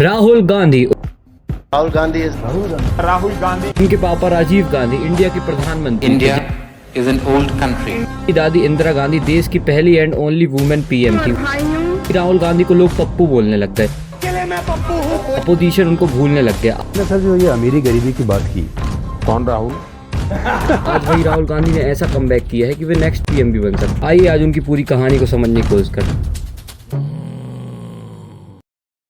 राहुल गांधी इनके पापा राजीव गांधी इंडिया के प्रधानमंत्री। India is an old country. की दादी इंदिरा गांधी देश की पहली एंड ओनली वुमेन पीएम थी। राहुल गांधी को लोग पप्पू बोलने लग गए, अपोजिशन उनको भूलने लग गया। सर जो ये अमीरी गरीबी की बात की, कौन राहुल? आज वही राहुल गांधी ने ऐसा कमबैक किया है कि वे नेक्स्ट पीएम भी बन सकते। आइए आज उनकी पूरी कहानी को समझने की कोशिश करें।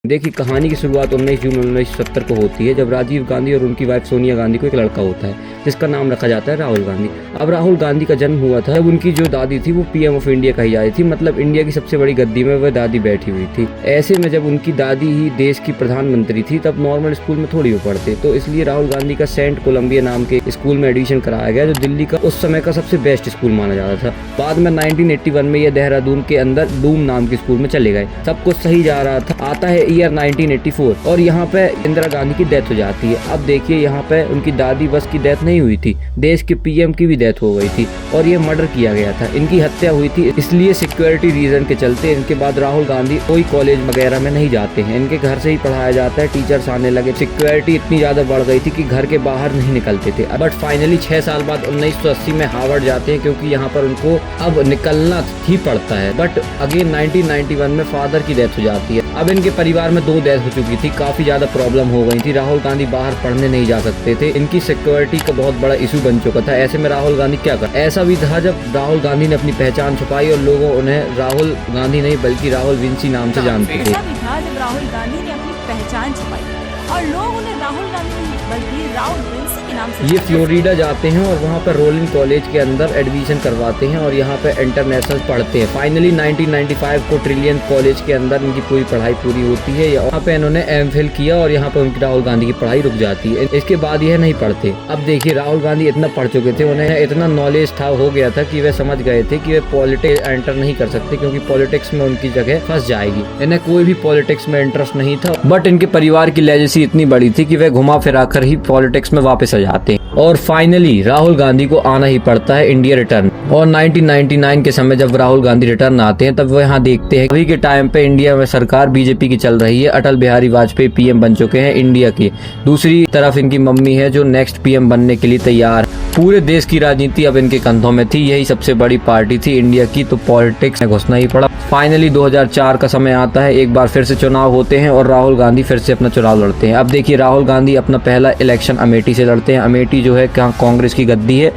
देखिए, कहानी की शुरुआत 19 जून 1970 को होती है, जब राजीव गांधी और उनकी वाइफ सोनिया गांधी को एक लड़का होता है जिसका नाम रखा जाता है राहुल गांधी। अब राहुल गांधी का जन्म हुआ था जब उनकी जो दादी थी वो पीएम ऑफ इंडिया कही जाती थी, मतलब इंडिया की सबसे बड़ी गद्दी में वह दादी बैठी हुई थी। ऐसे में जब उनकी दादी ही देश की प्रधानमंत्री थी तब नॉर्मल स्कूल में थोड़ी वो पढ़ते, तो इसलिए राहुल गांधी का सेंट कोलंबिया नाम के स्कूल में एडमिशन कराया गया, जो दिल्ली का उस समय का सबसे बेस्ट स्कूल माना जाता था। बाद में 1981 में यह देहरादून के अंदर डूम नाम के स्कूल में चले गए। सब कुछ सही जा रहा था। आता है ईयर 1984 और यहाँ पे इंदिरा गांधी की डेथ हो जाती है। अब देखिए, यहाँ पे उनकी दादी बस की डेथ नहीं हुई थी, देश के पीएम की भी डेथ हो गई थी और ये मर्डर किया गया था, इनकी हत्या हुई थी। इसलिए सिक्योरिटी रीजन के चलते इनके बाद राहुल गांधी कोई कॉलेज वगैरह में नहीं जाते हैं, इनके घर से ही पढ़ाया जाता है। टीचर्स आने लगे, सिक्योरिटी इतनी ज्यादा बढ़ गई थी कि घर के बाहर नहीं निकलते थे। बट फाइनली 6 साल बाद 1980 में हार्वर्ड जाते हैं, क्योंकि यहाँ पर उनको अब निकलना ही पड़ता है। बट अगेन 1991 में फादर की डेथ हो जाती है। अब इनके परिवार में 2 डेथ हो चुकी थी, काफी ज्यादा प्रॉब्लम हो गई थी। राहुल गांधी बाहर पढ़ने नहीं जा सकते थे, इनकी सिक्योरिटी का बहुत बड़ा इशू बन चुका था। ऐसे में राहुल गांधी क्या कर, ऐसा भी था जब राहुल गांधी ने अपनी पहचान छुपाई और लोगों उन्हें राहुल गांधी नहीं बल्कि राहुल विंसी नाम से जानते थे। ऐसा भी था जब राहुल गांधी ने अपनी पहचान छुपाई और लोग उन्हें राहुल गांधी नहीं बल्कि राहुल विंसी के नाम से। ये फ्लोरिडा जाते हैं और वहाँ पर रोलिंग कॉलेज के अंदर एडमिशन करवाते हैं और यहाँ पे इंटरनेशनल पढ़ते हैं। फाइनली 1995 को ट्रिलियन कॉलेज के अंदर इनकी पूरी पढ़ाई पूरी होती है। यहाँ पे इन्होंने एमफिल किया और यहाँ पे उनकी राहुल गांधी की पढ़ाई रुक जाती है। इसके बाद यह नहीं पढ़ते। अब देखिए, राहुल गांधी इतना पढ़ चुके थे, उन्हें इतना नॉलेज था, हो गया था कि वे समझ गए थे कि वे पॉलिटिक्स एंटर नहीं कर सकते, क्योंकि पॉलिटिक्स में उनकी जगह फंस जाएगी। इन्हें कोई भी पॉलिटिक्स में इंटरेस्ट नहीं था। बट इनके परिवार की लेजेसी इतनी बड़ी थी कि वे घुमा फिरा कर ही पॉलिटिक्स में वापस आ जाते हैं और फाइनली राहुल गांधी को आना ही पड़ता है इंडिया रिटर्न। और 1999 के समय जब राहुल गांधी रिटर्न आते हैं तब वो यहाँ देखते हैं अभी के टाइम पे इंडिया में सरकार बीजेपी की चल रही है। अटल बिहारी वाजपेयी पीएम बन चुके हैं इंडिया के। दूसरी तरफ इनकी मम्मी है जो नेक्स्ट पीएम बनने के लिए तैयार। पूरे देश की राजनीति अब इनके कंधों में थी, यही सबसे बड़ी पार्टी थी इंडिया की, तो पॉलिटिक्स में घुसना ही पड़ा। फाइनली 2004 का समय आता है, एक बार फिर से चुनाव होते हैं और राहुल गांधी फिर से अपना चुनाव लड़ते हैं। अब देखिए, राहुल गांधी अपना पहला इलेक्शन अमेठी से लड़ते हैं। अमेठी जो है कांग्रेस की गद्दी है।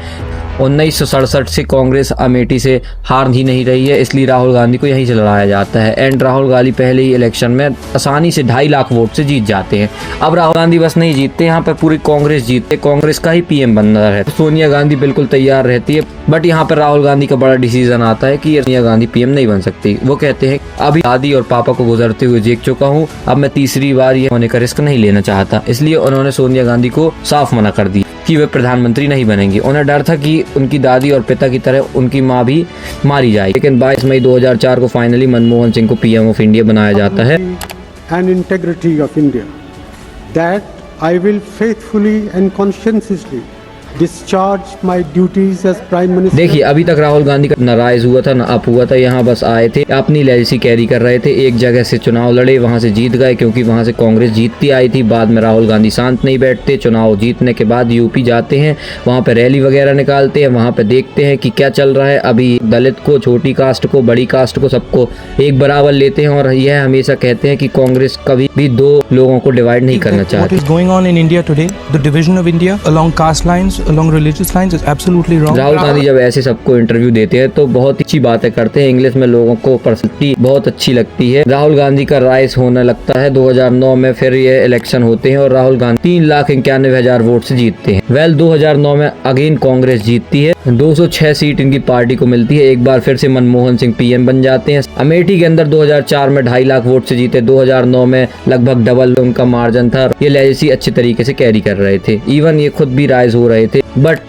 1967 से कांग्रेस अमेठी से हार ही नहीं रही है, इसलिए राहुल गांधी को यहीं से लड़ाया जाता है। एंड राहुल गांधी पहले ही इलेक्शन में आसानी से 2.5 लाख वोट से जीत जाते हैं। अब राहुल गांधी बस नहीं जीतते, यहाँ पर पूरी कांग्रेस जीतते, कांग्रेस का ही पीएम बनना है। सोनिया गांधी बिल्कुल तैयार रहती है, बट यहाँ पर राहुल गांधी का बड़ा डिसीजन आता है कि सोनिया गांधी पीएम नहीं बन सकती। वो कहते हैं अभी दादी और पापा को गुजरते हुए देख चुका हूँ, अब मैं तीसरी बार ये होने का रिस्क नहीं लेना चाहता। इसलिए उन्होंने सोनिया गांधी को साफ मना कर दिया कि वे प्रधानमंत्री नहीं बनेंगी। उन्हें डर था कि उनकी दादी और पिता की तरह उनकी मां भी मारी जाएगी। लेकिन 22 मई 2004 को फाइनली मनमोहन सिंह को पीएम ऑफ इंडिया बनाया जाता है। And integrity of India, that I will faithfully and conscientiously discharge my duties as Prime Minister। देखिए, अभी तक राहुल गांधी का न राइज हुआ था न अप हुआ था, यहाँ बस आए थे, अपनी लेजेसी कैरी कर रहे थे। एक जगह से चुनाव लड़े, वहां से जीत गए क्योंकि वहां से कांग्रेस जीतती आई थी। बाद में राहुल गांधी शांत नहीं बैठते, चुनाव जीतने के बाद यूपी जाते हैं, वहां पे रैली वगैरह निकालते हैं, वहां पे देखते हैं कि क्या चल रहा है। अभी दलित को, छोटी कास्ट को, बड़ी कास्ट को, सबको एक बराबर लेते हैं और यह हमेशा कहते हैं कि कांग्रेस कभी भी 2 लोगों को डिवाइड नहीं करना चाहती। What is going on in India today? The division of India along caste lines, along religious lines is absolutely wrong. Rahul Gandhi जब ऐसे सबको इंटरव्यू देते हैं तो बहुत अच्छी बातें करते हैं, इंग्लिश में लोगों को पर्सनैलिटी बहुत अच्छी लगती है। राहुल गांधी का राइज होने लगता है 2009 में, फिर ये इलेक्शन होते हैं और राहुल गांधी 3,91,000 वोट से जीतते हैं। 2009 में अगेन कांग्रेस जीतती है, 206 सीट इनकी पार्टी को मिलती है। एक बार फिर से मनमोहन सिंह पीएम बन जाते हैं। अमेठी के अंदर 2004 में 2.5 लाख वोट से जीते, 2009 में लगभग डबल उनका मार्जिन था। ये लेजेसी अच्छे तरीके से कैरी कर रहे थे, इवन ये खुद भी राइज हो रहे थे। बट